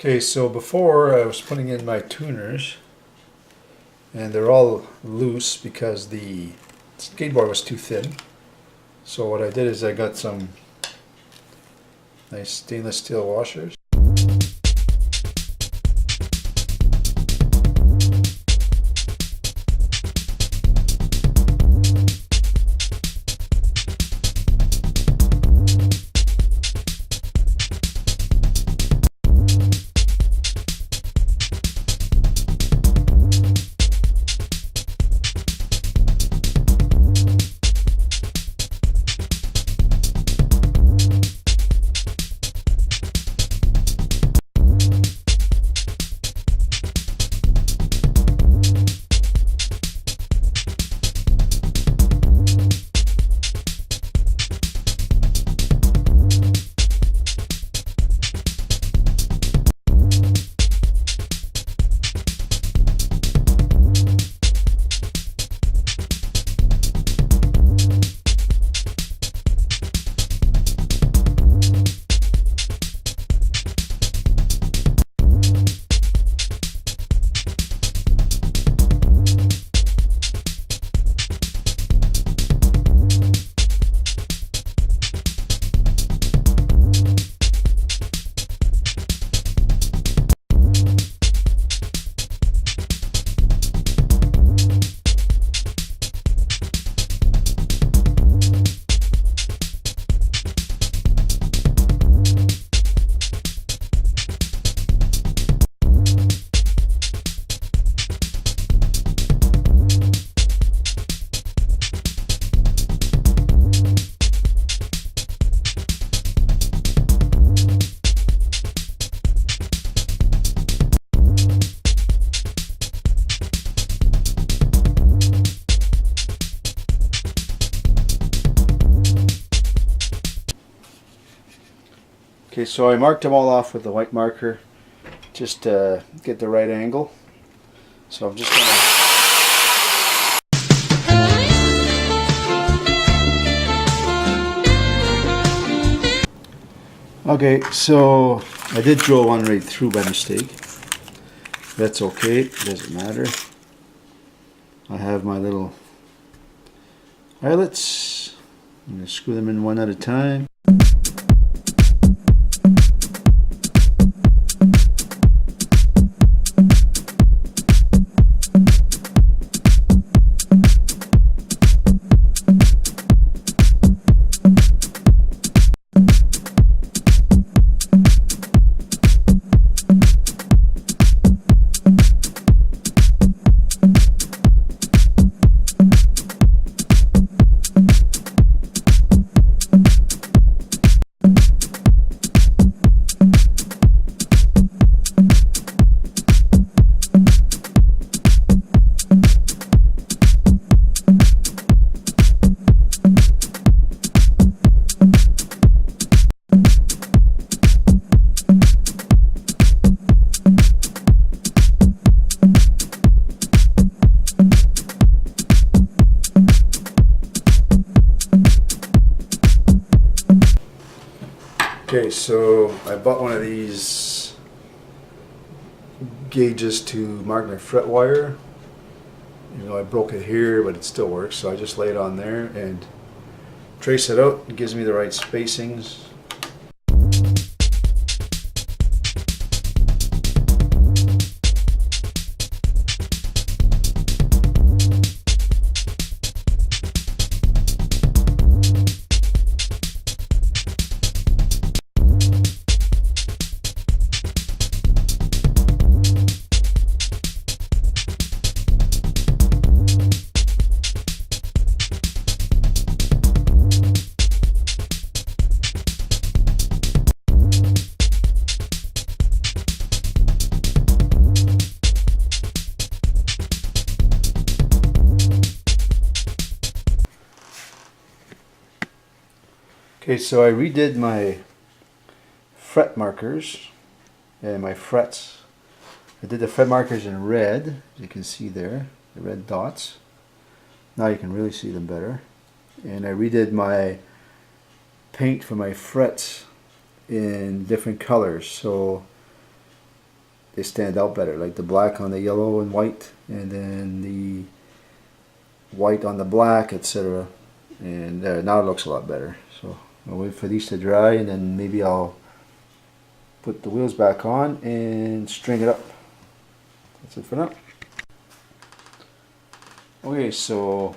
Okay, so before I was putting in my tuners, and they're all loose because the skateboard was too thin. So what I did is I got some nice stainless steel washers. Okay, so I marked them all off with the white marker just to get the right angle. So I'm just going to... Okay, so I did drill one right through by mistake. That's okay, it doesn't matter. I have my little eyelets. I'm going to screw them in one at a time. Okay, so I bought one of these gauges to mark my fret wire. You know, I broke it here, but it still works, so I just lay it on there and trace it out. It gives me the right spacings. Okay, so I redid my fret markers and my frets. I did the fret markers in red, as you can see there, the red dots. Now you can really see them better. And I redid my paint for my frets in different colors. So they stand out better, like the black on the yellow and white, and then the white on the black, etc. And now it looks a lot better. So I'll wait for these to dry, and then maybe I'll put the wheels back on and string it up. That's it for now. Okay, so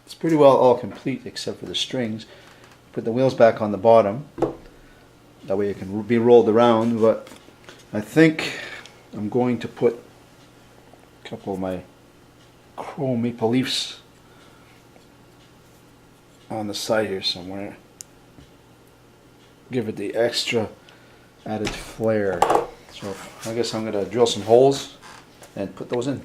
it's pretty well all complete except for the strings. Put the wheels back on the bottom. That way it can be rolled around, but I think I'm going to put a couple of my chrome maple leaves on the side here somewhere. Give it the extra added flair. So I guess I'm going to drill some holes and put those in.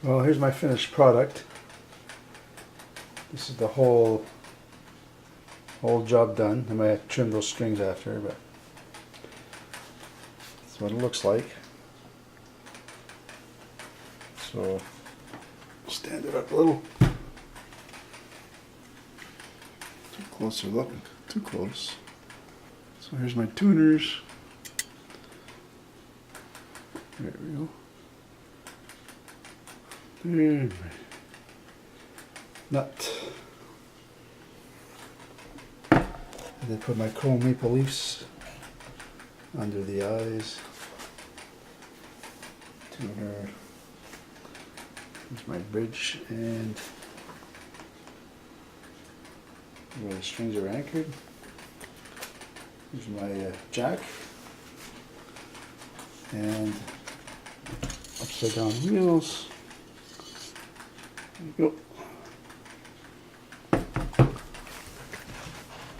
Well, here's my finished product. This is the whole job done. I might have to trim those strings after, but that's what it looks like. So stand it up a little. Too closer look. Too close. So here's my tuners. There we go. There. Nut. And then put my chrome maple leaves under the eyes. Tuner. Here's my bridge and where the strings are anchored. Here's my jack and upside down wheels. There you go.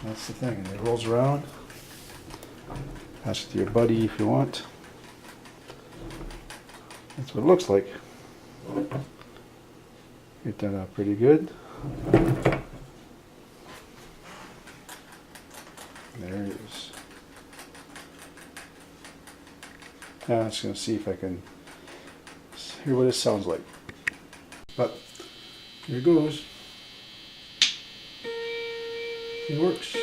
That's the thing, and it rolls around. Pass it to your buddy if you want. That's what it looks like. It turned out pretty good. There it is. Now I'm just going to see if I can hear what it sounds like. But here it goes. It works.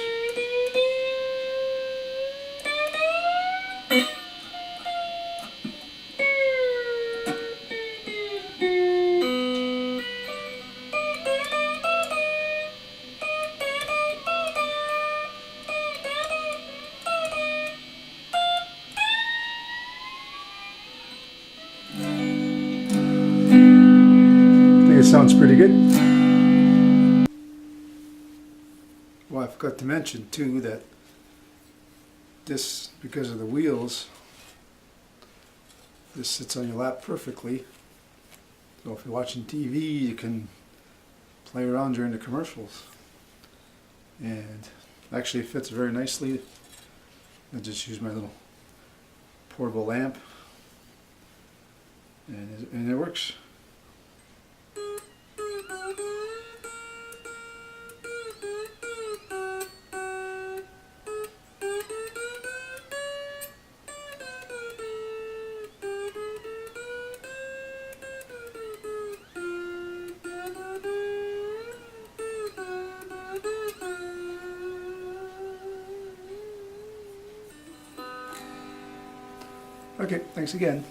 It sounds pretty good. Well, I forgot to mention too that this, because of the wheels, this sits on your lap perfectly. So if you're watching TV, you can play around during the commercials. And actually it fits very nicely. I just use my little portable lamp and it works. Okay, thanks again.